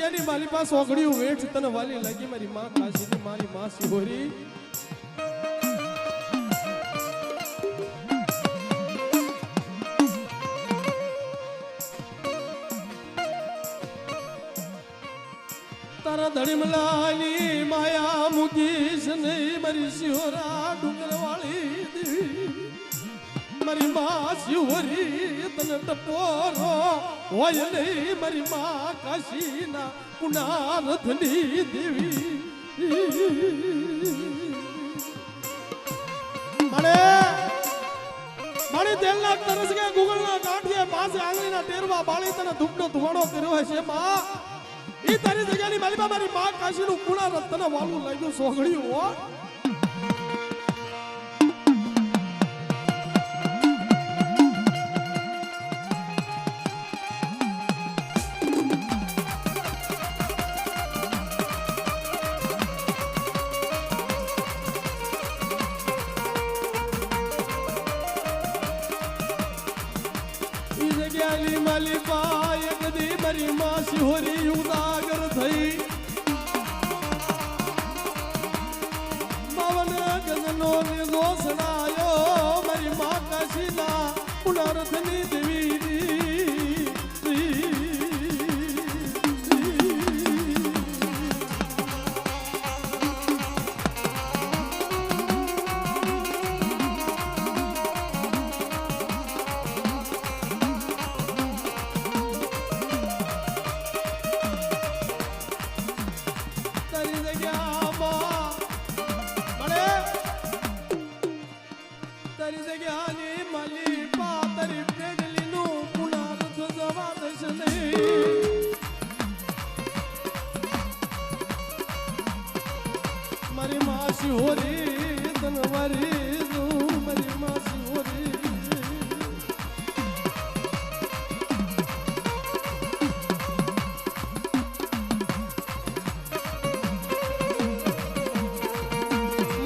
જગ્યાની મારી પાસે ઓગળ્યું વેઠ તને વાલી લાગી મારી માં કાશીની મારી માં શિહોરી તારા ધડીમલાની માયા મુકીશ નહીં મારી શિહોરા ડુંગરવાળી દેવી મારી માં શિહોરી તને ટપોરો હોય નહીં મારી માં કાશીના પુનારથની દેવી મારી તેલના તરસ કે ગુગલના કાઠીએ પાસે આંગળીના ટેરવા બાળી તને ધૂપનો ધુવાડો કર્યો હશે માં ઈ તારી જગ્યાની માલિકા મારી માં કાશીનું પુનારથ તને વાલું લાગ્યું સોગળ્યું હો માલિકા એક દી મારી માં શિહોરી ઉદાગર થઈ બાવન ગજનો નિજો સડાયો મારી માં કાશીના પુનરથની દેવી મારી માં શિહોરી તનવારી મારી માં શિહોરી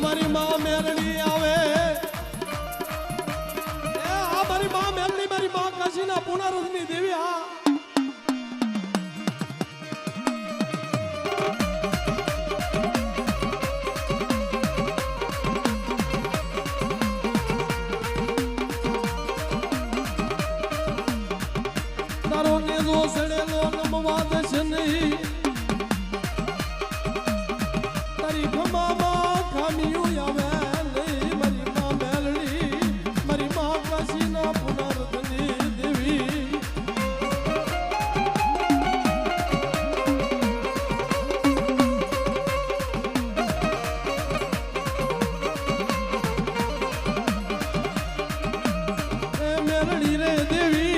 મારી માં મેરણી આવે મારી માં મેરણી મારી માં કાશીના પુનરથની દેવી આ સડેલો નમવા દશ નહીં તારી ખમામાં ખામીયું આવે નહીં મારી માં મેલડી મારી માં કાશીના પુનરથની દેવી મેલડી રે દેવી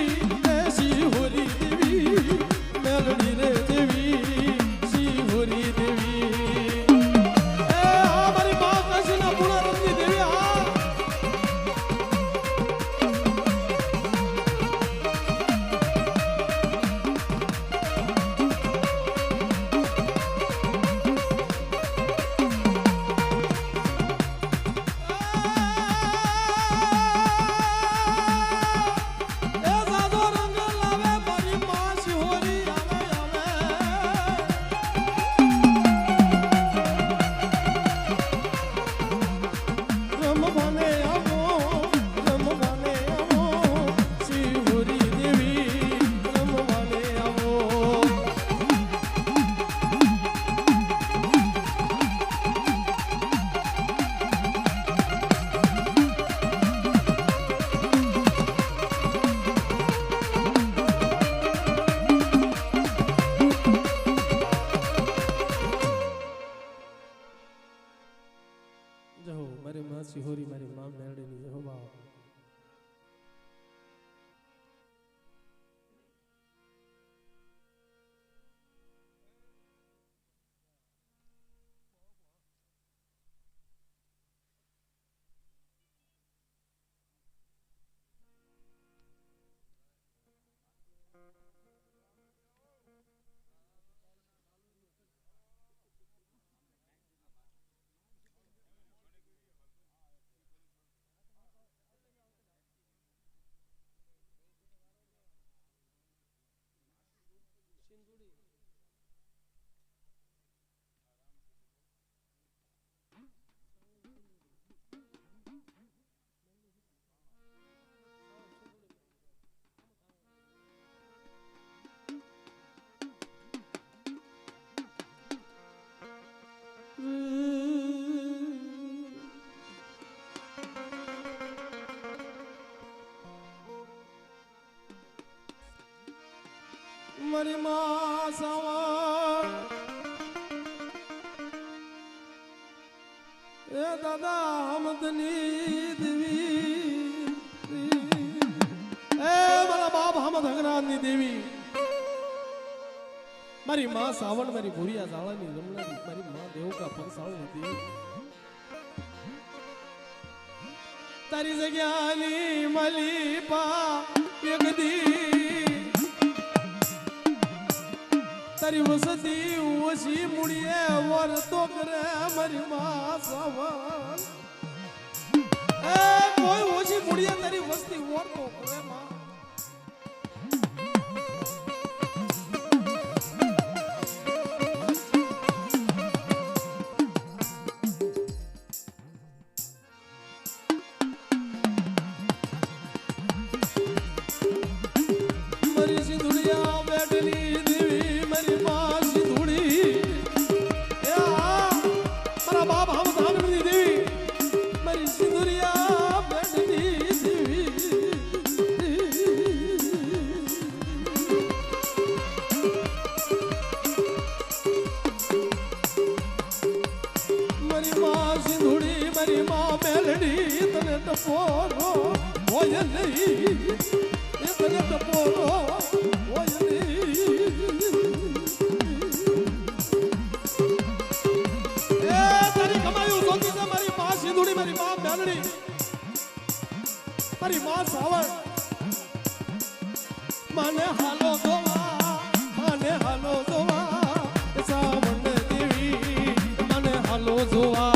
મારી માં શિહોરી મારી માં મેરડીની જહો બાવા મારી માં સાવણ એ દાદા હમદની દેવી એ મારા બાપ હમદ હંગરાજની દેવી મારી માં સાવણ મારી ભૂરિયા ઝાલાની રમણારી મારી માં દેવકા પંસાળની દેવી તારી જગ્યાની મલીપા એકદી તારી વસતી ઓછી મુડીએ વર તો કરે મારી માં સાવણ એ કોઈ ઓછી મુડીએ તારી વસ્તી વર તો કરે માં ટપોરો હોય નહીં એ તને ટપોરો હોય નહીં એ તારી કમાયું જોતી છે મારી માં સિંધુડી મારી માં મેલડી મારી માં સાવણ મને હાલો જોવા મને હાલો જોવા સાવણ દેવી મને હાલો જોવા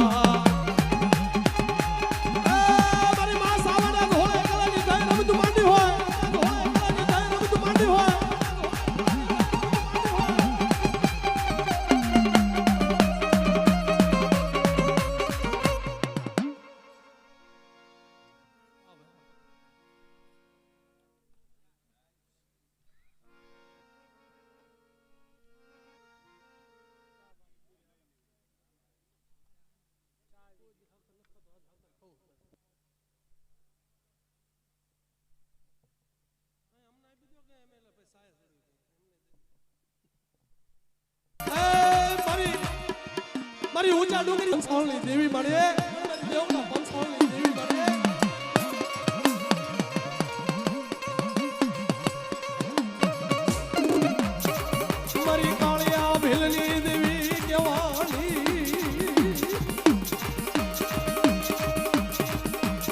મારી ઊંચા ડુંગરી પંસાળની દેવી મળે દેવના પંસાળની દેવી મળે મારી કાળિયા ભીલની દેવી કેવાની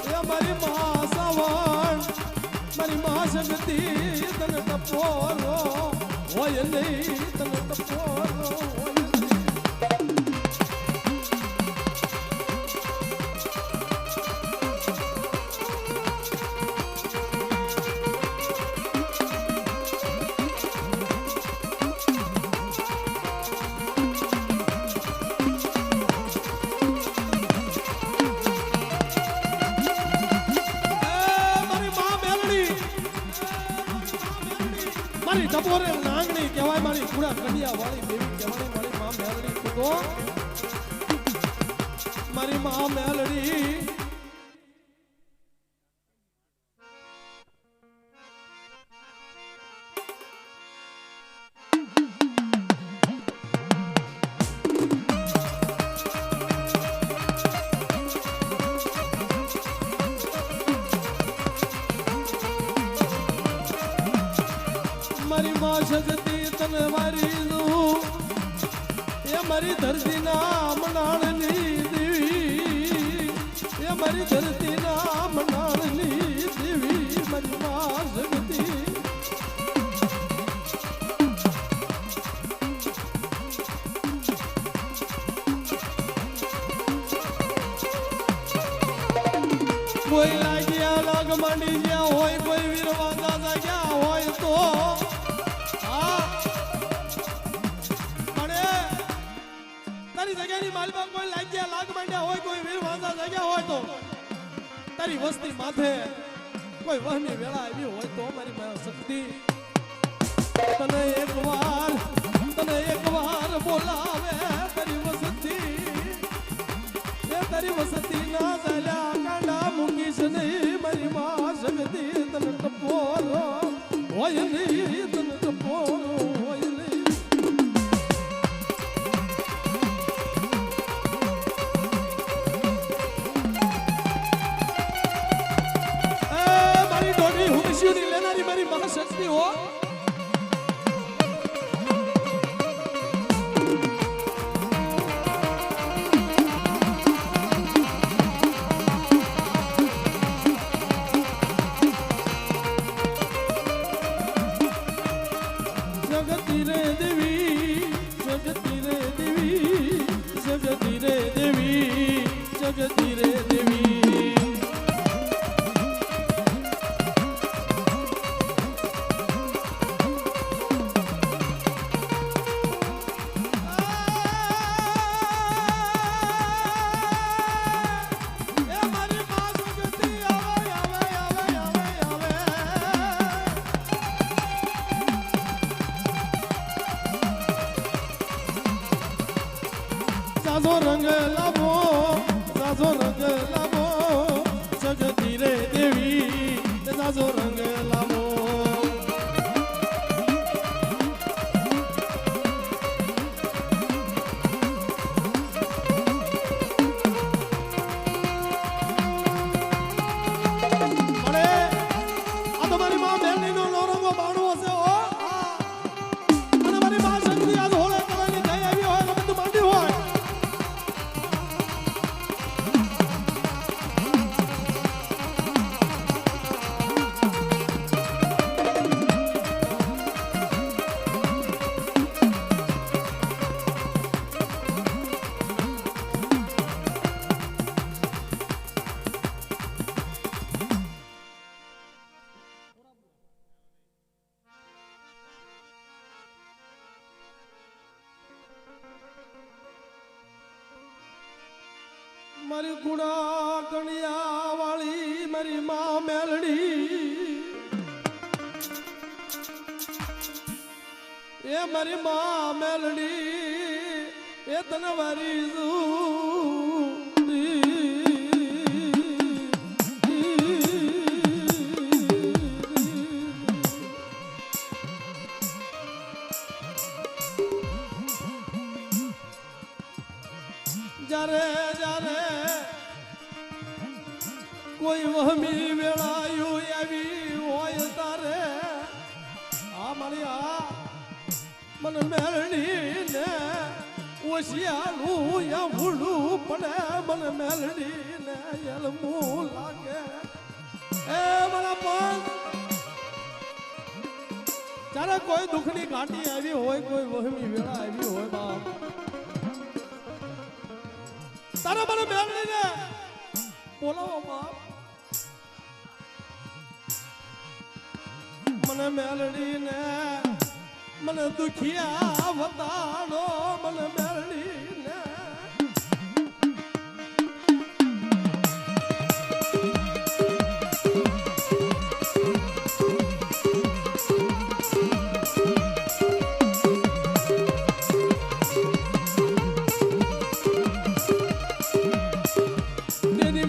એ મારી માં સાવણ મારી માં શક્તિ તને ટપોરો હોય નહીં તને ટપોરો હોય મારી ટપોરે નાંગણી કહેવાય મારી પૂરા કડિયા વાળી દેવી કહેવાય મારી માં મેલડી તો મારી માં મેલડી મારી માં શક્તિ તને મારી દઉં એ મારી ધરતી ના મનાળની દેવી એ મારી ધરતી ના મનાળની દેવી મારી માં શક્તિ કોઈ લાગ્યા લાગ માંડી ગયા હોય કોઈ વીરવાંગા જાગ્યા હોય તો તારી જગ્યાની માલમાં કોઈ લાગ્યા લાગ માંડ્યા હોય કોઈ વીર વાંધા જાગ્યા હોય તો તારી વસ્તી માથે કોઈ વહની વેળા આવી હોય તો મારી માં શક્તિ તને એકવાર બોલાવે તારી વસતી એ તારી વસતી ના ચાલ્યા કાંડા મૂકીશ નહીં મારી માં શક્તિ તને ટપોરો હોય નહીં તને ટપોરો ખુશીઓની લેનારી મારી મહાશક્તિ હો. જગતી રે દેવી, જગતી રે દેવી, જગતી રે દેવી, જગતી રે દેવી. સાજો રંગ લાવો, સાજો રંગ લાવો, જગતી રે દેવી, સાજો રંગ લાવો. અરે આ તો મારી માં બેનનો નવરંગો બાણવો છે હો. અને મારી માં શક્તિ આજ હોળે કલાની જઈ આવી હોય ને બધું માંડી હોય. મારી ગુણા કણિયા વાળી મારી માં મેલડી, એ મારી માં મેલડી, એ તને વારી જ્યારે જ્યારે કોઈ વહમી વેળાયું આવી હોય તારે આ મારી આ મને મેલડી ને ઓશિયાનું યા ભૂલું પડે, મને મેલડી ને એલમું લાગે. એ મારા પણ જ્યારે કોઈ દુઃખની ઘાટી આવી હોય, કોઈ વહમી વેળા આવી હોય બાપ, તારે મને મેલડીને બોલાવો બાપ. મને મેલડીને મને દુખિયા વતાડો, મને મેલડીને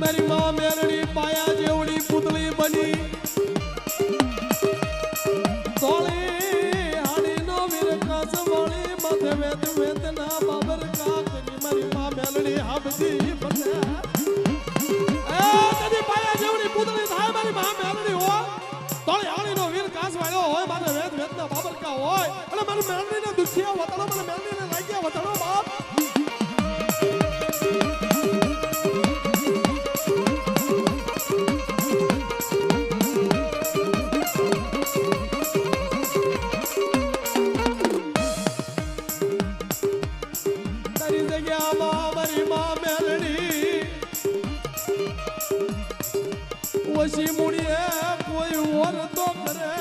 મારી માં મેલડી પાયા જેવડી પુતળી બની, ધોળી હાડી નો વિરકાસ વાળી માથે વેદ વેદના બાબર કા કરી મારી માં મેલડી હાબતી બને. એ તદી પાયા જેવડી પુતળી થાય મારી માં મેલડી હો, ધોળી હાડી નો વિરકાસ વાળો હોય, માથે વેદ વેદના બાબર કા હોય, અને મારી મેલડી ને દુખિયા વતાડો, મને મેલડી ને લાગ્યા વતાડો બાપ. ઓછી મૂડીએ કોઈ ઓર તો કરે,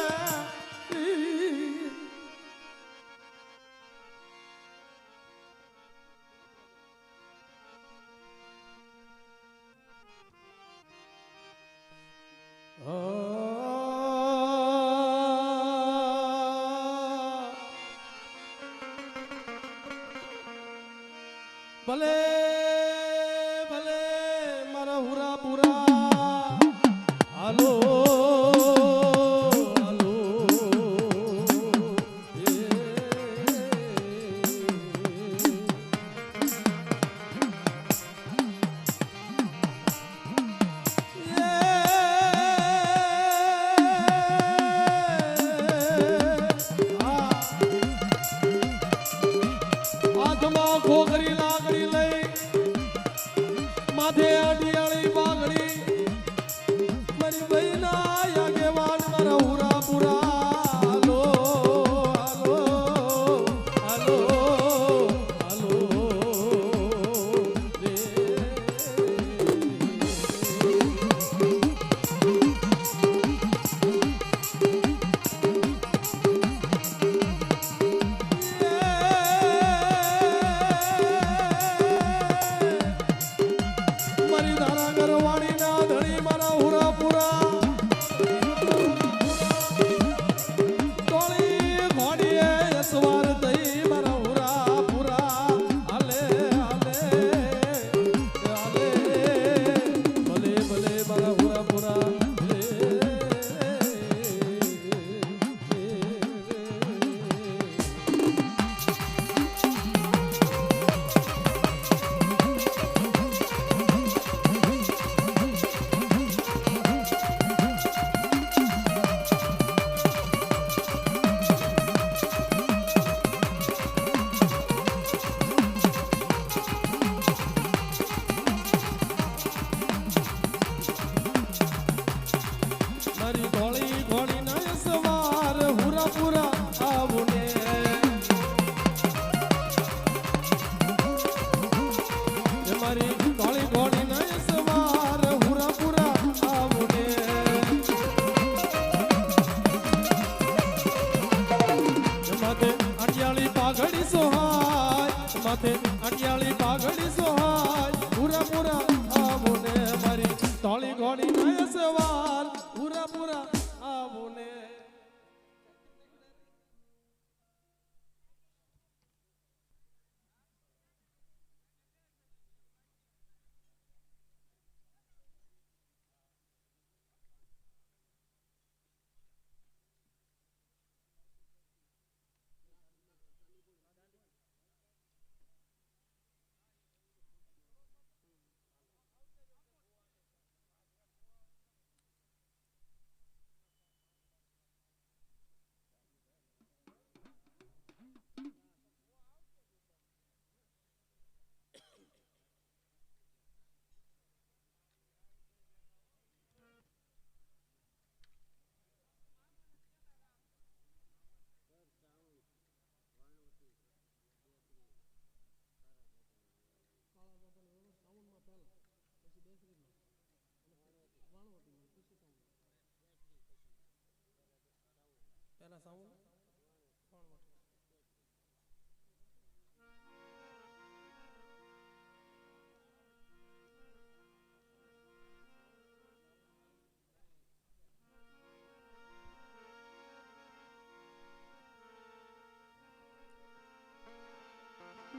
ભલે ભલે મારા હુરા પુરા હાલો હાલો. વાણીના ધણી મારા હુરા પુરા તોળી ઘોડીએ અસવાર થઈ મારા હુરા પુરા હાલે હાલે હાલે ભલે ભલે મારા હુરા પુરા માથે અડિયાળી પાઘડી સોહાય પૂરા પૂરા આવો ને મારી તોળી ઘોડી ના સવાર પૂરા પૂરા આવો ને પહેલા સાઉન્ડ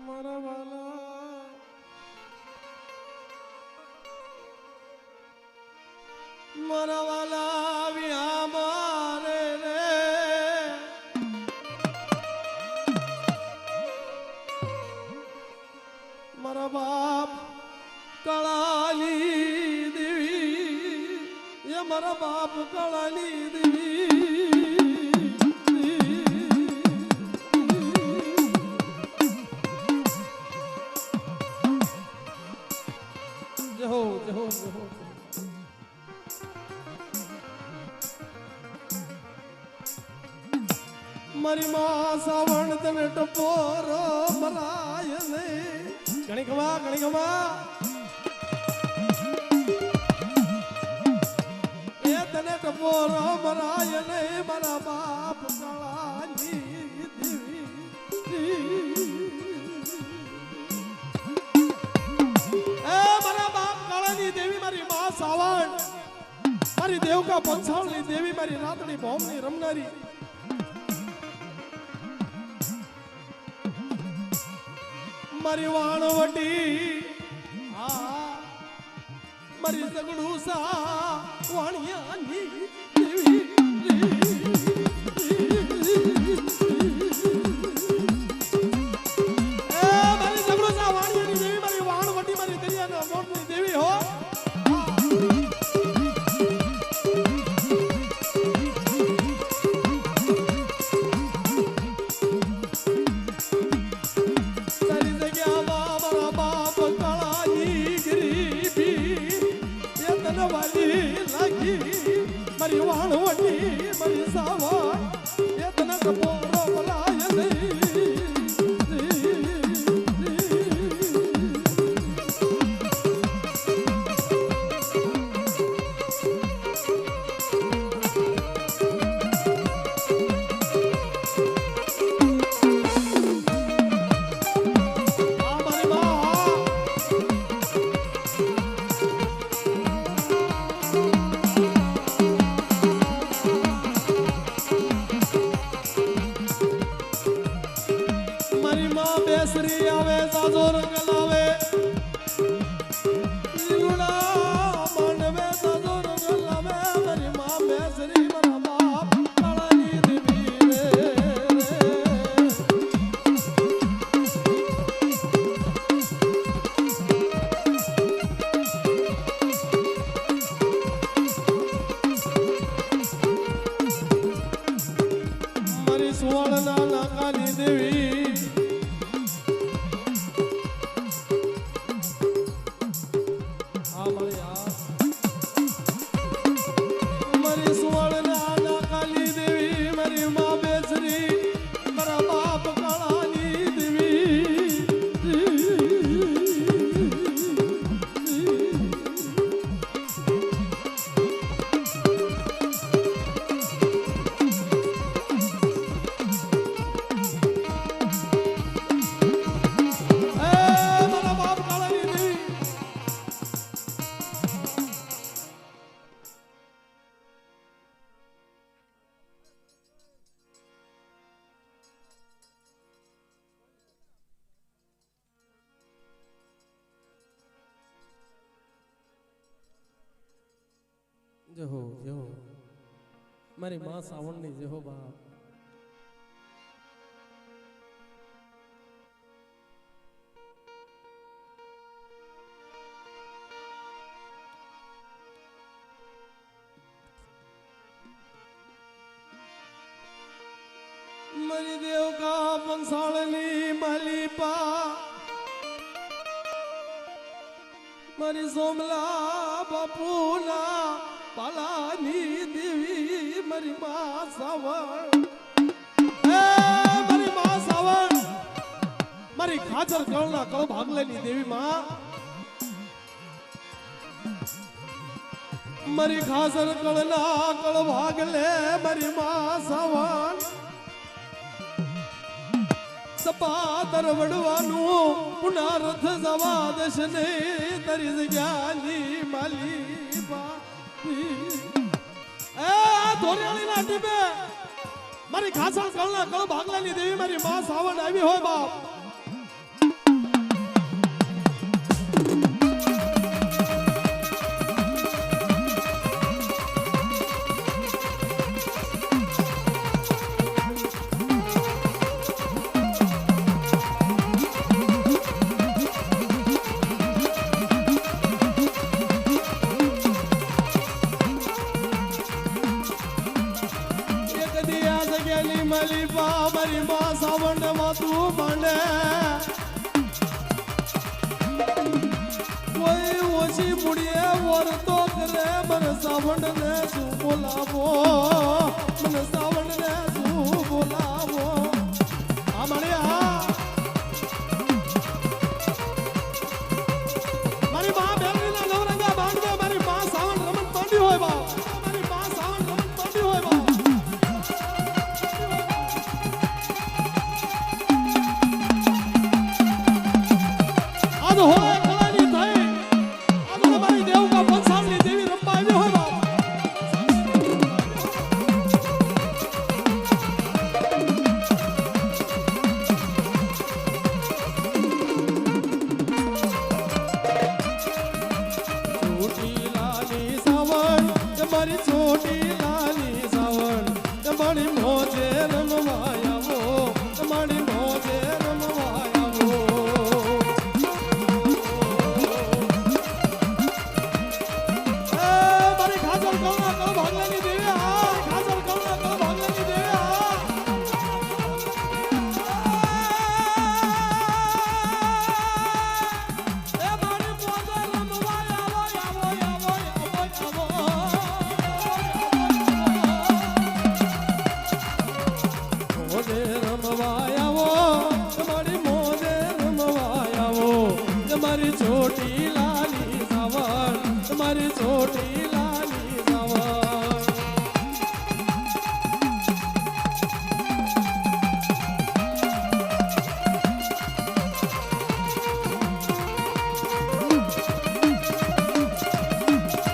મારા વાલા મારા વાલા વિયા મારે રે મારા બાપ કળાલી દેવી એ મારા બાપ કળાલી દેવી જહો જહો જહો મારી માં સાવણ તને ટપોરો મરાય ને ઘણી ખમા એ તને ટપોરો મરાય ને મારા બાપ કાળાની દેવી એ મારા બાપ કાળાની દેવી મારી માં સાવણ મારી દેવકા પંચાળની દેવી મારી રાતની ભોમની રમનારી મારી વાણવટી મારી સગડું સા વાણિયાની દેવી મારી સગડું સા વાણિયાની દેવી મારી વાણવટી મારી દરિયાના મોટની દેવી હો મારી વાણવટી મારી સાવા એ તને ટપોરો મરાય નહીં મારી સુવર્ણા ના કાલી દેવી મારી માં બેસરી મારા બાપ કાળાની દેવી જય હો મારી માં સાવણની જય હો બાપ મારી દેવકા પંસાળની માલીપા મારી સોમલા બાપુના પાલાની દેવી મારી માં સાવણ મારી માં સાવણ મારી ખાચર કળના કળ ભાગલેની દેવી માં મારી ખાચર કળના કળ ભાગલે મારી માં સાવણ સપાતર વડવાનું પુનરથ જવા દશ ને તારી જગ્યાની માલી બા ધોરિયાળીના ટીપે મારી ખાસણ કળના કળ ભાગલાની દેવી મારી માં સાવણ આવી હોય બાપ મારી માં સાવણ માતું માંડે કોઈ ઓછી મુડીએ વર્તો કરે મને સાવણ ને શું બોલાવો મને સાવણ ને શું બોલાવો આ મારી મારી માં બેલરીના નવરંગા બાંધવે મારી માં સાવણ રમત માંડી હોય બા મારી માં સાવણ રમત માંડી હોય બા મારી છોટી લાલી સાવણ તમારી મોજે રમવાયાવો તમારી મોજે રમવાયાવો મારી ખાચર કળના કળ ભાગલાની દેવી ખાચર કળના કળ ભાગલાની દેવી મારી મોજે રમવાયાવો તમારી છોટી લાલી સાવણ તમારી છોટી લાલી સાવણ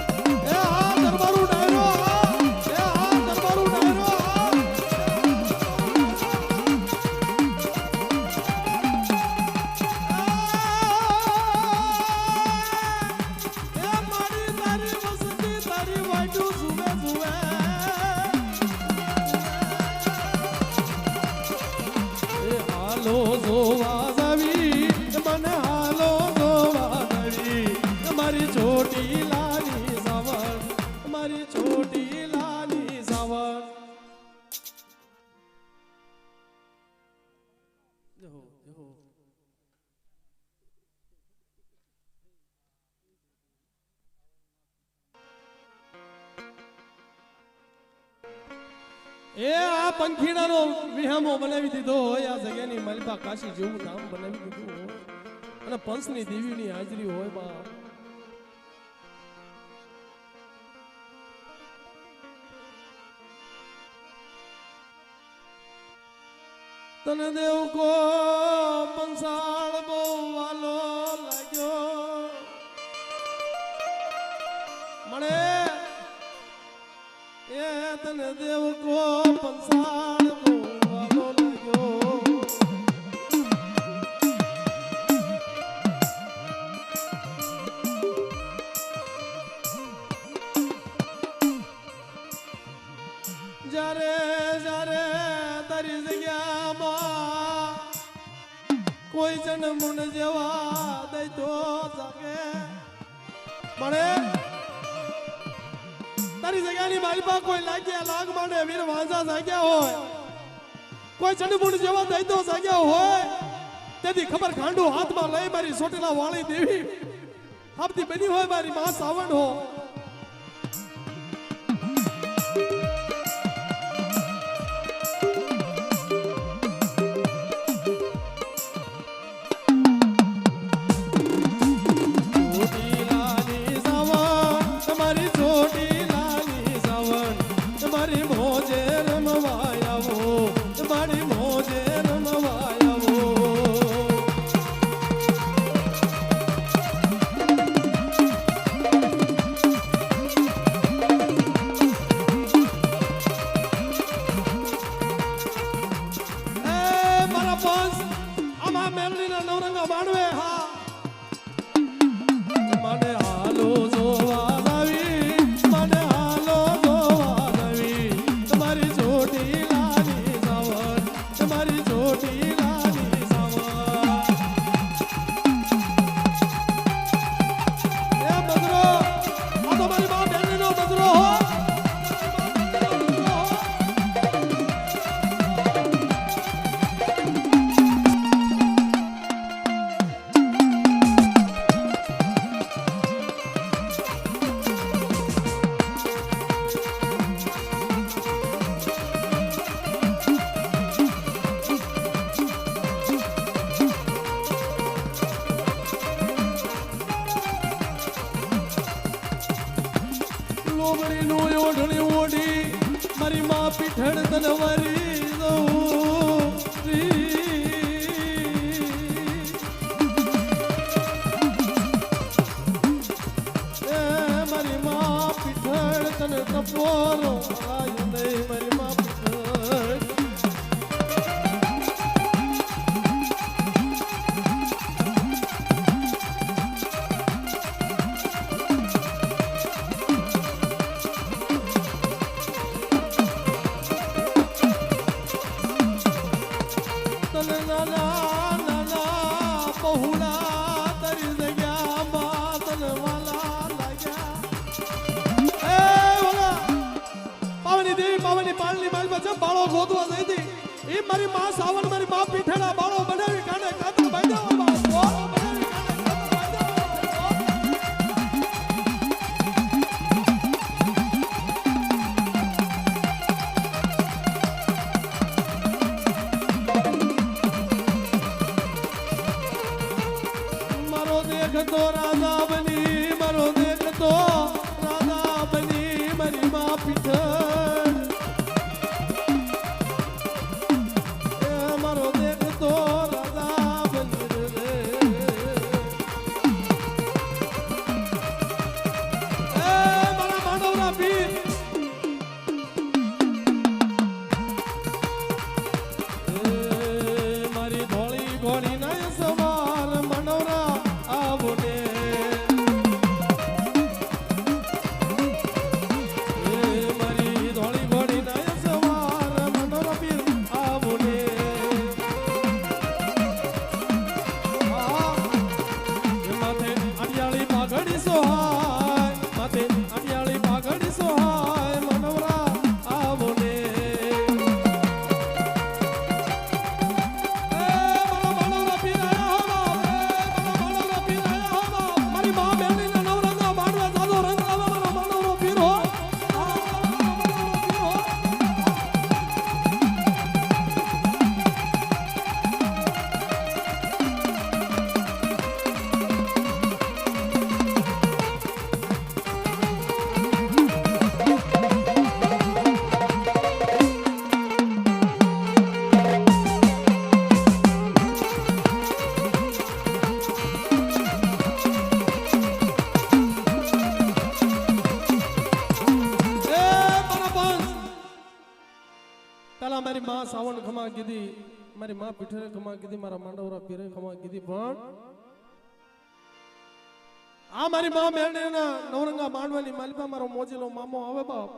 દરબારું ડાયરો દરબારું ડાયરો હાલો જોવા જાવી મને હાલો જોવા જાવી મારી છોટી લાલી સાવણ મારી છોટી લાલી સાવણ એ આ પંખીડાનો વિહામો બનાવી દીધો હોય આ જગ્યાની માલિપા કાશી જેવું નામ બનાવી દીધું હોય અને પંચની દેવીની હાજરી હોય બા તને દેવ કો પંસાળ બહુ વાલો લાગ્યો મળે એ તને દેવ કો પંસાળ બહુ વાલો લાગ્યો જ્યારે જ્યારે તારી જગ્યામાં કોઈ જણ મુંડ જેવા દઈ તો જાગે મળે તારી જગ્યાની માલિપા કોઈ લાગ્યા લાગ માંડે વીર વાંઝા જાગ્યા હોય કોઈ જણ મુંડ જેવા દઈ તો જાગ્યા હોય તેથી ખબર ખાંડું હાથમાં લઈ મારી સોટેલા વાળી દેવી આપતી બની હોય મારી માં સાવણ હો મારી માં પીઠળ તનવારી મારી માં પીઠળ તને તપોરો મારી માં પીઠળ બાળો ગોતવા જઈ હતી એ મારી માં સાવણ મારી માં પીઠેલા બાળો બનાવી કાઢે કાતર બાંધ્યા મારો દેખતો રાજા બની મારો દેખતો રાજા બની મારી માં પીઠળ મારો દેખ પેલા મારી માં સાવણ ખમા કીધી, મારી માં પીઠરે ખમા કીધી, મારા માંડવરા પીરે ખમા કીધી, પણ આ મારી માં મેળને નવરંગા માંડવાની માલિપા મારો મોજીલો મામો આવે બાપ.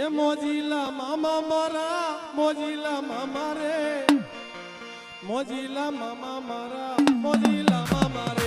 એ મોજીલા મામા મારા, મોજીલા મામા રે, મોજીલા મામા મારા, મોજીલા મામા રે.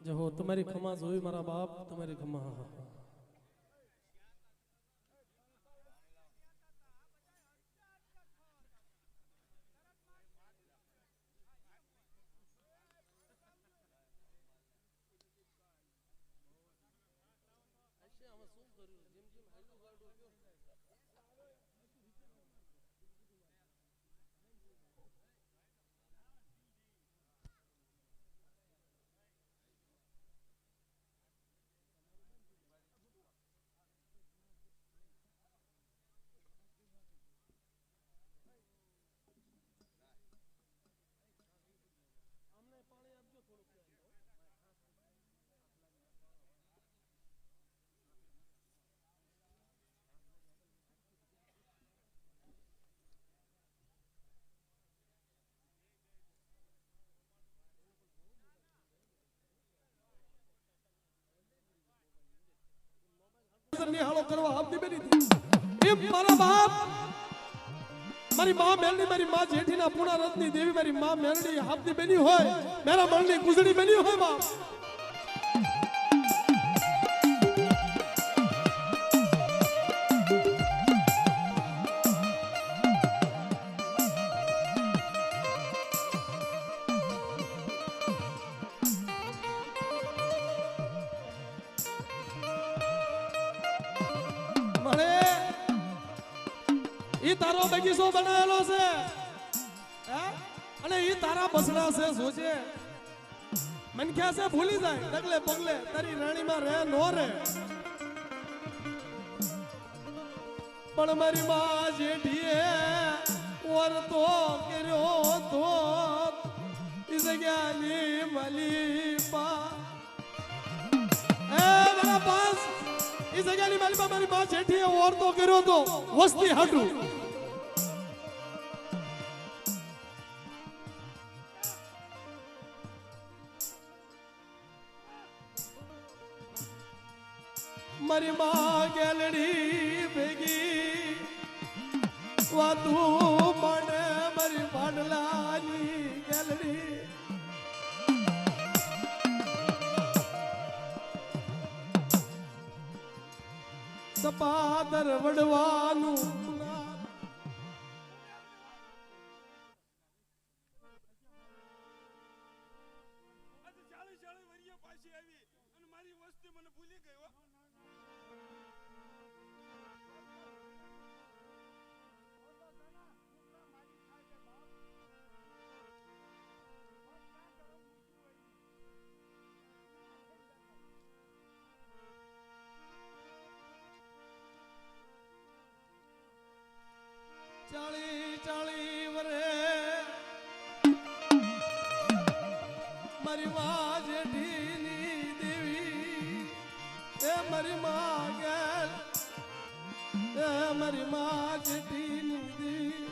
જહો તમારી ખમા જોઈ મારા બાપ, તમારી ખમા. નિહાળો કરવા આપતી બની હતી એ મારા બાપ મારી માં મેલડી મારી માં જેઠીના પૂર્ણા રત્ની દેવી મારી માં મેલડી આપતી બની હોય મારા મનની કુજડી બની હોય બાપ ઈ તારો બગીચો બનાવેલો છે અને ઈ તારા બસડા છે સોચે મનખ્યા છે ભૂલી જાય ડગલે પગલે તારી રાણીમાં રહે નો રે પણ મારી માં જેઠીએ ઓરતો કર્યો તો ઈ જગ્યાની મલીપા મારા પાસ ઈ જગ્યાની મલીપા મારી માં જેઠીએ ઓરતો કર્યો તો વસ્તી હાટું મારી માં ગેલડી ભેગી વાતું મને મારી ભાડલાની ગેલડી સપાદર વડવાનું ચાળી વરે મારી માં જેઠીની દેવી એ મારી માં ગેલ એ મારી માં જેઠીની દેવી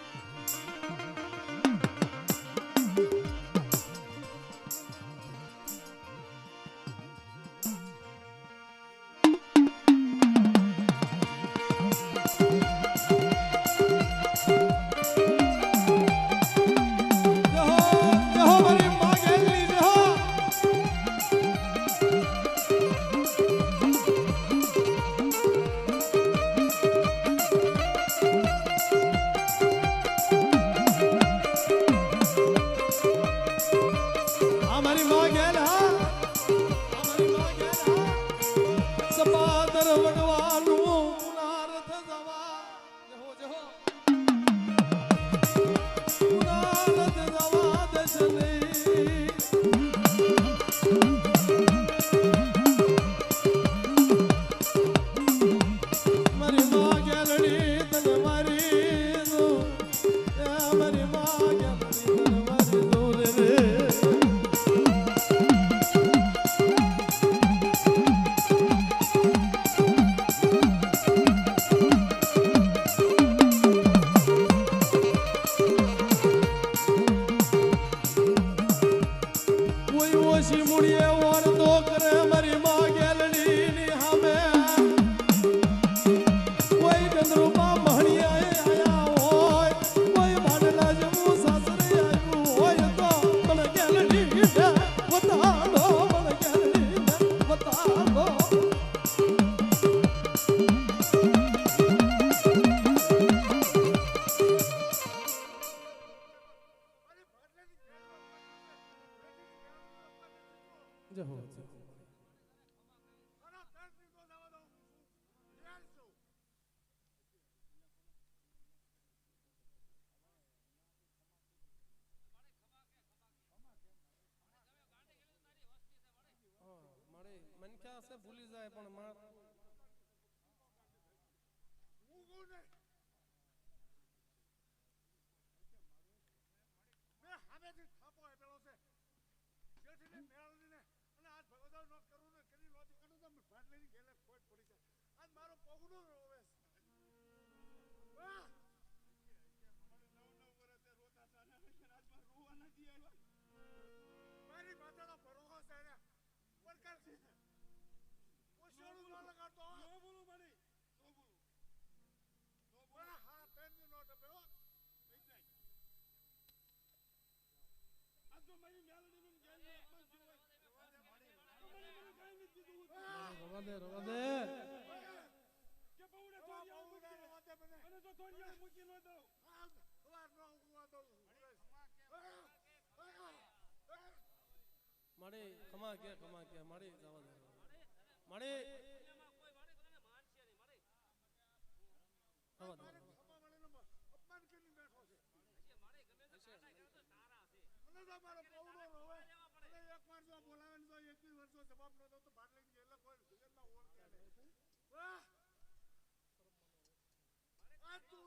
મનખ્યા છે ભૂલી જાય પણ માર રવા દે રવા દે મારે ખમા કે મારે જવા દે મારે રવા દે અપમાન કરીને બેઠો છે અને તો મારો પૌડો રોવે અને એક વાર જો બોલાવે ને તો 21 વર્ષો જવાબ ન દો તો ભાગ લઈને ગયેલા કોઈ જેલમાં ઓળખે નહીં આ તું